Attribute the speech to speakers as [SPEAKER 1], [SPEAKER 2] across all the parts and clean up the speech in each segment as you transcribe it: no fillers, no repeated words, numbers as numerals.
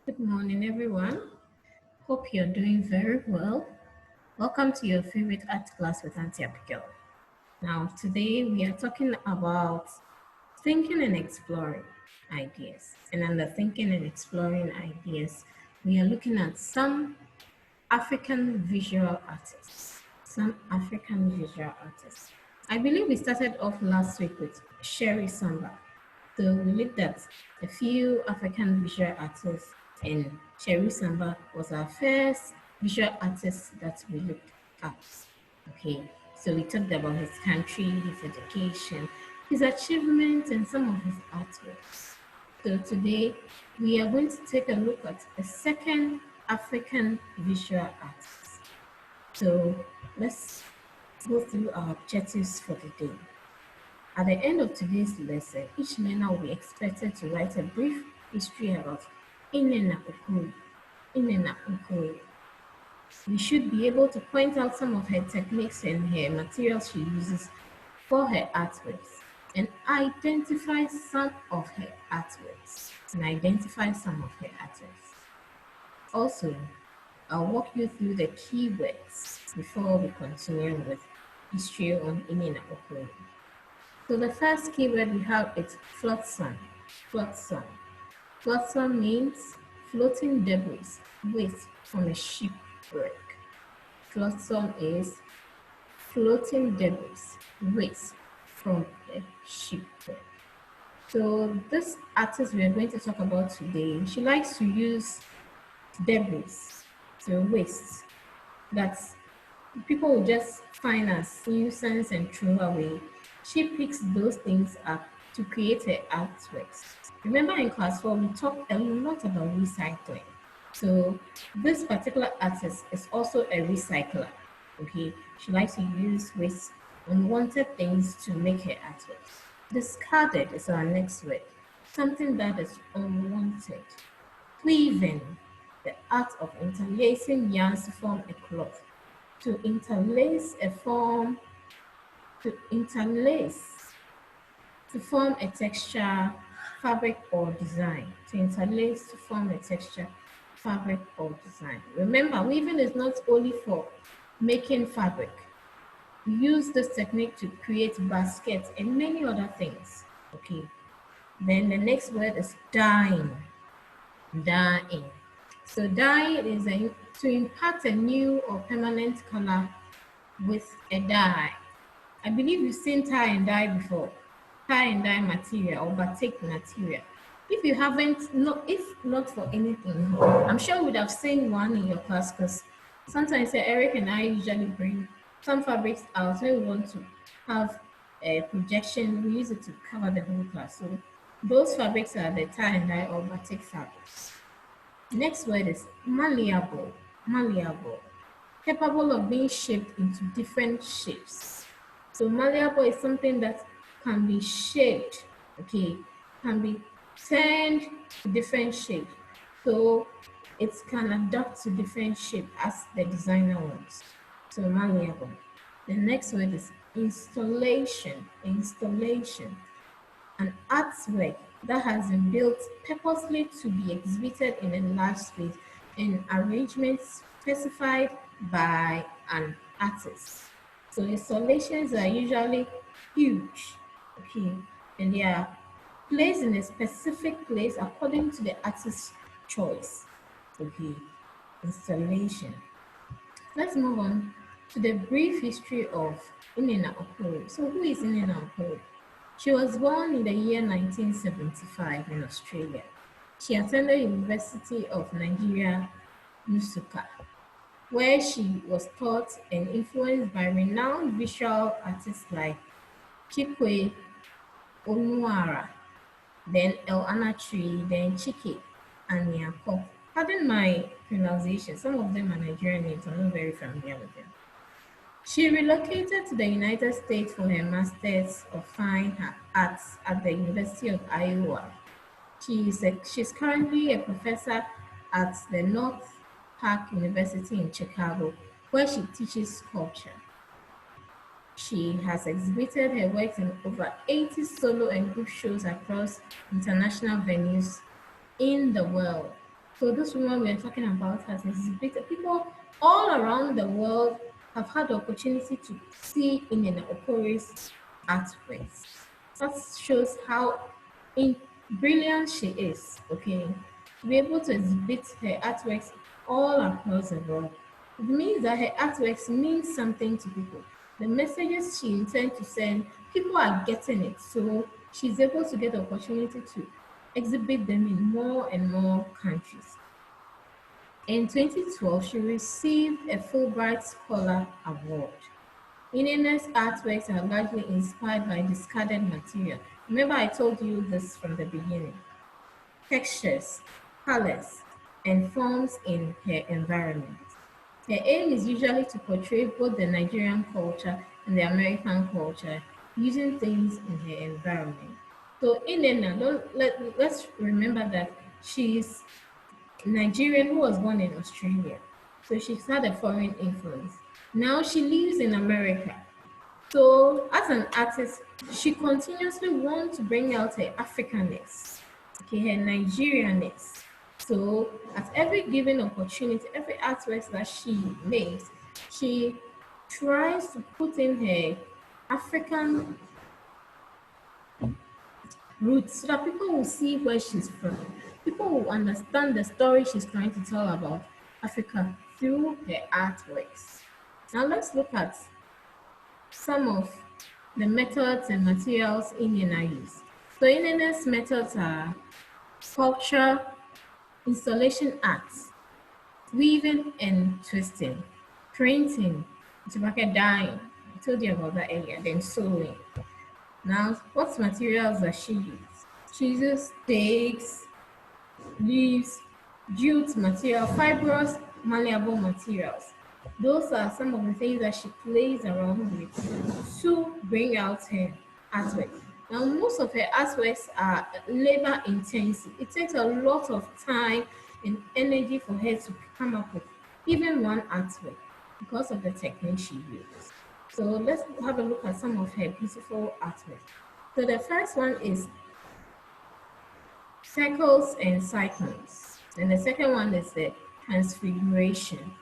[SPEAKER 1] Good morning, everyone. Hope you're doing very well. Welcome to your favorite art class with Auntie Abigail. Now, today we are talking about thinking and exploring ideas. And under thinking and exploring ideas, we are looking at some African visual artists. Some African visual artists. I believe we started off last week with Sherry Samba. So we looked at a few African visual artists, and Sherry Samba was our first visual artist that we looked at. Okay, so we talked about his country, his education, his achievements, and some of his artworks. So today we are going to take a look at a second African visual artist. So let's go through our objectives for the day. At the end of today's lesson, each learner will be expected to write a brief history about Inena Okoro. Inena Okoro. We should be able to point out some of her techniques and her materials she uses for her artworks and identify some of her artworks. Also, I'll walk you through the keywords before we continue with history on Inena Okoro. So the first keyword we have is flotsam. Flotsam. Flotsam means floating debris, waste from a shipwreck. Flotsam is floating debris, waste from a shipwreck. So this artist we are going to talk about today, she likes to use debris, so waste that people will just find as nuisance and throw away. She picks those things up to create her artworks. Remember in class 4, we talked a lot about recycling. So this particular artist is also a recycler. Okay, she likes to use waste unwanted things to make her artworks. Discarded is our next word. Something that is unwanted. Weaving, the art of interlacing yarns to form a cloth. To interlace a form, to interlace, to form a texture, fabric, or design. To interlace, to form a texture, fabric, or design. Remember, weaving is not only for making fabric. We use this technique to create baskets and many other things. Okay. Then the next word is dyeing. Dyeing. So dyeing is to impart a new or permanent color with a dye. I believe you've seen tie and dye before. Tie and dye material or batik material. If you haven't, no, if not for anything, I'm sure you would have seen one in your class because sometimes Eric and I usually bring some fabrics out when we want to have a projection. We use it to cover the whole class. So those fabrics are the tie and dye or batik fabrics. Next word is malleable. Malleable. Capable of being shaped into different shapes. So malleable is something that can be shaped, okay, can be turned to different shapes. So it can adapt to different shape as the designer wants. So malleable. The next word is installation. Installation. An artwork that has been built purposely to be exhibited in a large space in arrangements specified by an artist. So installations are usually huge, okay, and they are placed in a specific place according to the artist's choice. Okay, installation. Let's move on to the brief history of Inena Okoro. So who is Inena Okoro? She was born in the year 1975 in Australia. She attended University of Nigeria, Nsukka, where she was taught and influenced by renowned visual artists like Chikwe Onuara, then El Anatri, then Chike Anyako. Pardon my pronunciation, some of them are Nigerian names, I'm not very familiar with them. She relocated to the United States for her Masters of Fine Arts at the University of Iowa. She's currently a professor at the North Park University in Chicago, where she teaches sculpture. She has exhibited her works in over 80 solo and group shows across international venues in the world. So this woman we're talking about has exhibited. People all around the world have had the opportunity to see Inena Okori's artworks. That shows how brilliant she is, okay? To be able to exhibit her artworks all across the world. It means that her artworks mean something to people. The messages she intends to send, people are getting it. So she's able to get the opportunity to exhibit them in more and more countries. In 2012, she received a Fulbright Scholar Award. Inena's artworks are largely inspired by discarded material. Remember I told you this from the beginning. Textures, colors, and forms in her environment. Her aim is usually to portray both the Nigerian culture and the American culture using things in her environment. So Inena, let's remember that she's Nigerian who was born in Australia. So she's had a foreign influence. Now she lives in America. So as an artist, she continuously wants to bring out her Africanness, okay, her Nigerianness. So at every given opportunity, every artwork that she makes, she tries to put in her African roots so that people will see where she's from. People will understand the story she's trying to tell about Africa through her artworks. Now let's look at some of the methods and materials Indiana use. So Indiana's methods are sculpture, installation arts, weaving and twisting, printing, tobacco dyeing. I told you about that earlier, then sewing. Now, what materials does she use? She uses stakes, leaves, jute material, fibrous, malleable materials. Those are some of the things that she plays around with to bring out her artwork. Now, most of her artworks are labor intensive. It takes a lot of time and energy for her to come up with even one artwork because of the technique she uses. So let's have a look at some of her beautiful artwork. So the first one is circles and cyclones. And the second one is the transfiguration.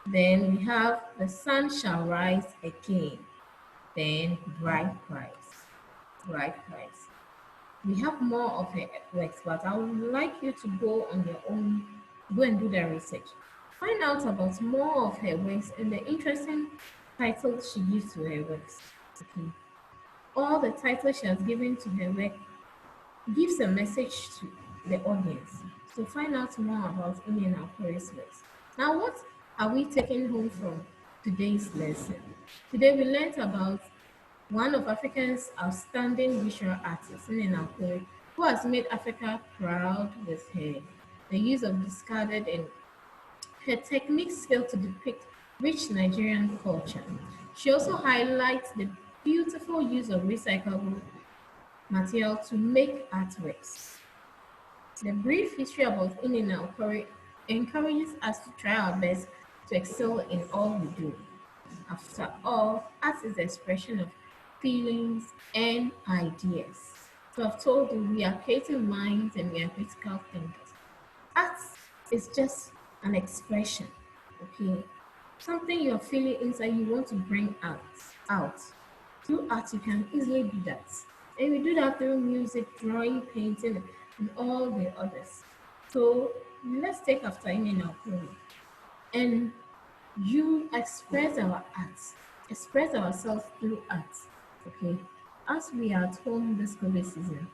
[SPEAKER 1] Then we have the sun shall rise again. Then bright price. Bright price. We have more of her works, but I would like you to go on your own, go and do the research. Find out about more of her works and the interesting titles she gives to her works. Okay. All the titles she has given to her work gives a message to the audience. So find out more about Indian Aquarius works. Now, what are we taking home from today's lesson? Today we learned about one of Africa's outstanding visual artists, Indian Aquarius, who has made Africa proud with the use of discarded and her techniques fail to depict rich Nigerian culture. She also highlights the beautiful use of recyclable material to make artworks. The brief history about Inina Okori encourages us to try our best to excel in all we do. After all, art is the expression of feelings and ideas. So I've told you we are creative minds and we are critical thinkers. Art is just an expression, okay? Something you're feeling inside you want to bring out. Through art, you can easily do that. And we do that through music, drawing, painting, and all the others. So let's take after Amy Nakuru and you express our art, express ourselves through art. Okay. As we are at home this COVID season,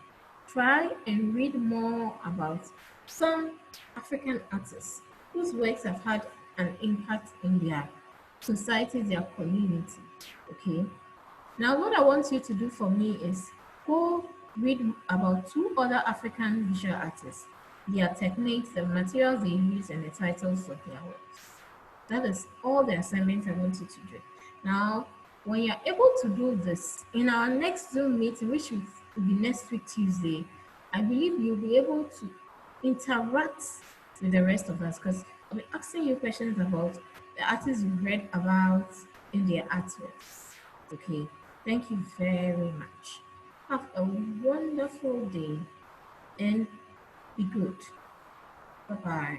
[SPEAKER 1] try and read more about some African artists whose works have had an impact in their society, their community. Okay. Now, what I want you to do for me is go read about two other African visual artists, their techniques, the materials they use, and the titles of their works. That is all the assignments I want you to do. Now, when you're able to do this, in our next Zoom meeting, which will be next week Tuesday, I believe you'll be able to interact with the rest of us because I'll be asking you questions about the artists you've read about in their artworks. Okay, thank you very much. Have a wonderful day and be good. Bye-bye.